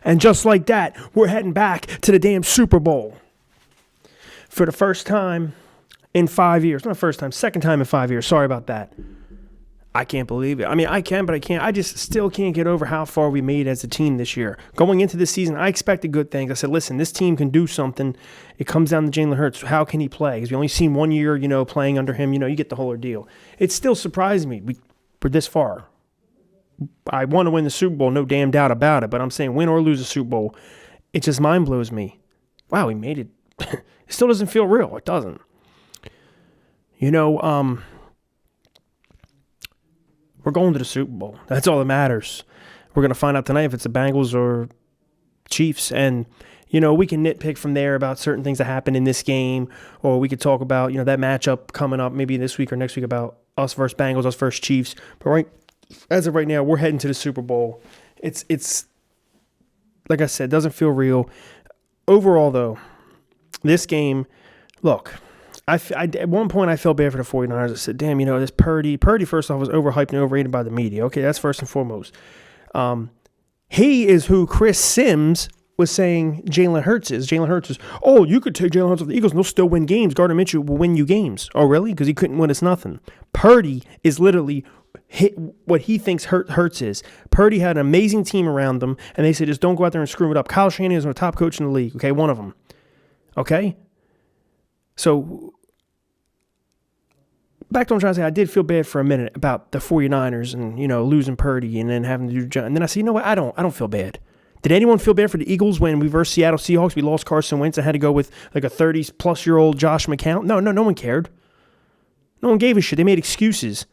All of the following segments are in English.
And just like that, we're heading back to the damn Super Bowl. For the first time in 5 years. Not first time, second time in 5 years. Sorry about that. I can't believe it. I mean, I can, but I can't. I just still can't get over how far we made as a team this year. Going into this season, I expected good things. I said, listen, this team can do something. It comes down to Jalen Hurts. How can he play? Because we only seen 1 year, playing under him. You get the whole ordeal. It still surprised me we're this far. I want to win the Super Bowl, no damn doubt about it. But I'm saying win or lose the Super Bowl, it just mind blows me. Wow, we made it. It still doesn't feel real. It doesn't. We're going to the Super Bowl. That's all that matters. We're going to find out tonight if it's the Bengals or Chiefs. And, we can nitpick from there about certain things that happen in this game. Or we could talk about, that matchup coming up maybe this week or next week about us versus Bengals, us versus Chiefs. But as of right now, we're heading to the Super Bowl. It's like I said, doesn't feel real. Overall, though, this game, look, at one point, I felt bad for the 49ers. I said, damn, this Purdy, first off, was overhyped and overrated by the media. Okay, that's first and foremost. He is who Chris Sims was saying Jalen Hurts is. Jalen Hurts is, you could take Jalen Hurts off the Eagles and they'll still win games. Gardner Minshew will win you games. Oh, really? Because he couldn't win us nothing. Purdy is literally what he thinks Hurts is. Purdy had an amazing team around them, and they said, just don't go out there and screw it up. Kyle Shanahan is our top coach in the league. Okay, one of them. Okay? So, back to what I'm trying to say, I did feel bad for a minute about the 49ers and, losing Purdy and then having to do, and then I said, you know what, I don't feel bad. Did anyone feel bad for the Eagles when we versed Seattle Seahawks? We lost Carson Wentz and had to go with like a 30-plus-year-old Josh McCown? No one cared. No one gave a shit. They made excuses.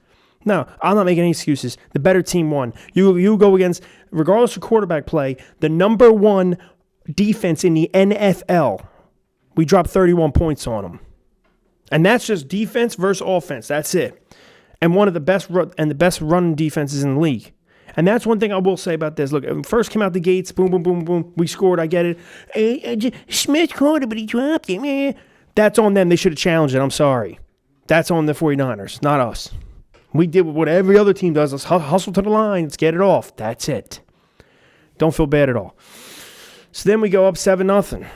No, I'm not making any excuses. The better team won. You go against, regardless of quarterback play, the number one defense in the NFL. We dropped 31 points on them. And that's just defense versus offense. That's it. And one of the best running defenses in the league. And that's one thing I will say about this. Look, first came out the gates, boom, boom, boom, boom. We scored. I get it. Smith scored it, but he dropped it. That's on them. They should have challenged it. I'm sorry. That's on the 49ers, not us. We did what every other team does. Let's hustle to the line. Let's get it off. That's it. Don't feel bad at all. So then we go up 7-0.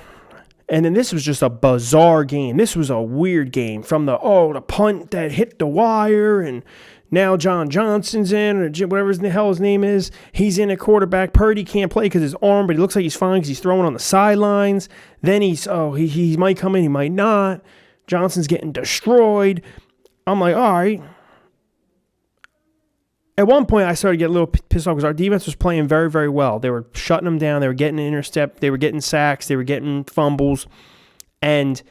And then this was just a bizarre game. This was a weird game from the punt that hit the wire, and now John Johnson's in, or whatever the hell his name is. He's in at quarterback. Purdy can't play because his arm, but he looks like he's fine because he's throwing on the sidelines. Then he might come in, he might not. Johnson's getting destroyed. I'm like, all right. At one point, I started to get a little pissed off because our defense was playing very, very well. They were shutting them down. They were getting an intercept. They were getting sacks. They were getting fumbles. And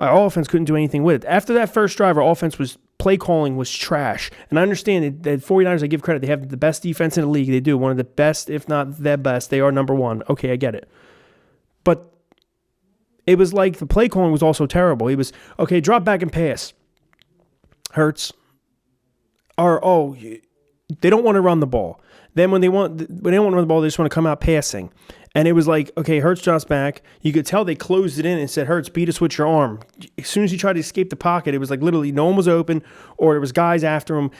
our offense couldn't do anything with it. After that first drive, our play calling was trash. And I understand that 49ers, I give credit. They have the best defense in the league. They do. One of the best, if not the best. They are number one. Okay, I get it. But it was like the play calling was also terrible. It was, okay, drop back and pass. Hurts. Or, they don't want to run the ball. Then when they don't want to run the ball, they just want to come out passing. And it was like, okay, Hurts drops back. You could tell they closed it in and said, Hurts, beat us with your arm. As soon as he tried to escape the pocket, it was like literally no one was open or there was guys after him.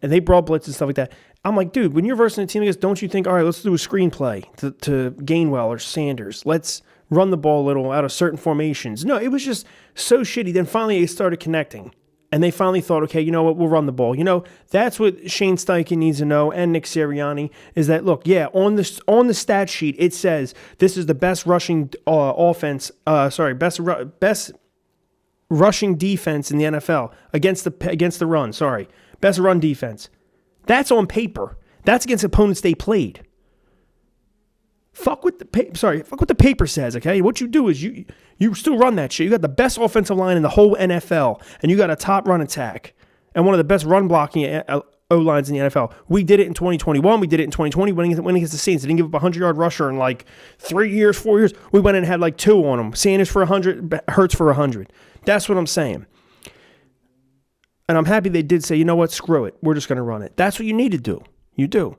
And they brought blitz and stuff like that. I'm like, dude, when you're versing a team like this, don't you think, all right, let's do a screenplay to Gainwell or Sanders. Let's run the ball a little out of certain formations. No, it was just so shitty. Then finally it started connecting. And they finally thought, okay, you know what, we'll run the ball. That's what Shane Steichen needs to know, and Nick Sirianni, is that, look, yeah, on the stat sheet, it says this is the best rushing best rushing defense in the NFL against the run, best run defense. That's on paper. That's against opponents they played. Fuck what the paper says, okay? What you do is you still run that shit. You got the best offensive line in the whole NFL, and you got a top run attack and one of the best run blocking O-lines in the NFL. We did it in 2021. We did it in 2020 winning against the Saints. They didn't give up a 100-yard rusher in like 4 years. We went in and had like 2 on them. Sanders for 100, Hurts for 100. That's what I'm saying. And I'm happy they did say, you know what, screw it. We're just going to run it. That's what you need to do. You do.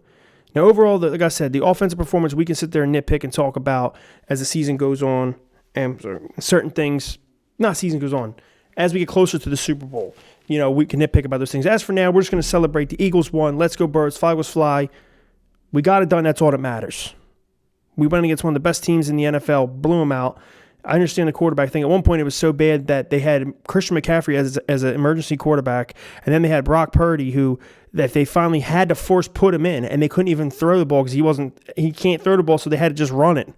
Now, overall, like I said, the offensive performance we can sit there and nitpick and talk about as the season goes on, and certain things, not season goes on, as we get closer to the Super Bowl, we can nitpick about those things. As for now, we're just going to celebrate the Eagles won. Let's go Birds. Fly was fly. We got it done. That's all that matters. We went against one of the best teams in the NFL, blew them out. I understand the quarterback thing. At one point, it was so bad that they had Christian McCaffrey as an emergency quarterback, and then they had Brock Purdy, that they finally had to force put him in, and they couldn't even throw the ball because he can't throw the ball, so they had to just run it.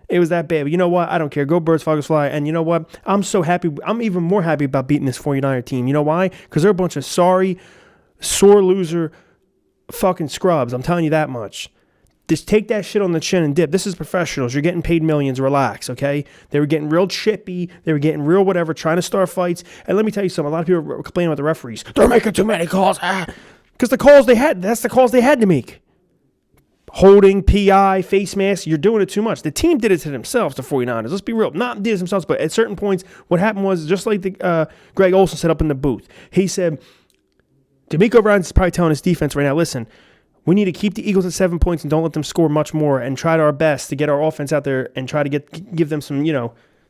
It was that bad. But you know what? I don't care. Go Birds, Falcons fly. And you know what? I'm so happy. I'm even more happy about beating this 49er team. You know why? Because they're a bunch of sorry, sore loser fucking scrubs. I'm telling you that much. Just take that shit on the chin and dip. This is professionals. You're getting paid millions. Relax, okay? They were getting real chippy. They were getting real whatever, trying to start fights. And let me tell you something. A lot of people are complaining about the referees. They're making too many calls. Because that's the calls they had to make. Holding, PI, face mask, you're doing it too much. The team did it to themselves, the 49ers. Let's be real. Not did it themselves, but at certain points, what happened was, just like Greg Olsen said up in the booth, he said, D'Amico Ryans is probably telling his defense right now, listen, we need to keep the Eagles at 7 points and don't let them score much more and try our best to get our offense out there and try to give them some,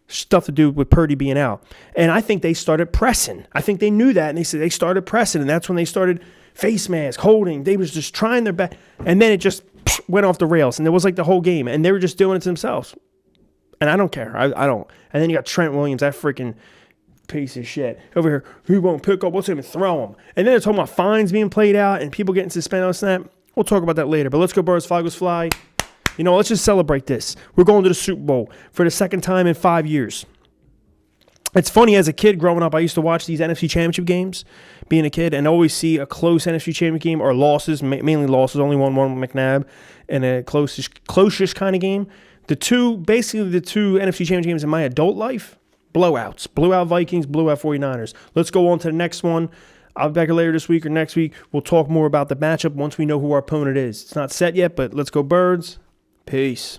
stuff to do with Purdy being out. And I think they started pressing. I think they knew that, and they started pressing, and that's when they started face mask, holding. They was just trying their best, and then it just went off the rails, and it was like the whole game, and they were just doing it to themselves. And I don't care. I don't. And then you got Trent Williams, that freaking piece of shit over here. He won't pick up. Let's even throw him. And then they're talking about fines being played out and people getting suspended on snap. We'll talk about that later. But let's go Birds, Falcons fly. Let's just celebrate this. We're going to the Super Bowl for the second time in 5 years. It's funny, as a kid growing up, I used to watch these NFC Championship games, being a kid, and always see a close NFC Championship game or losses, mainly losses, only one McNabb, and a close-ish kind of game. The two NFC Championship games in my adult life, blowouts. Blew out Vikings, blew out 49ers. Let's go on to the next one. I'll be back later this week or next week. We'll talk more about the matchup once we know who our opponent is. It's not set yet, but let's go Birds. Peace.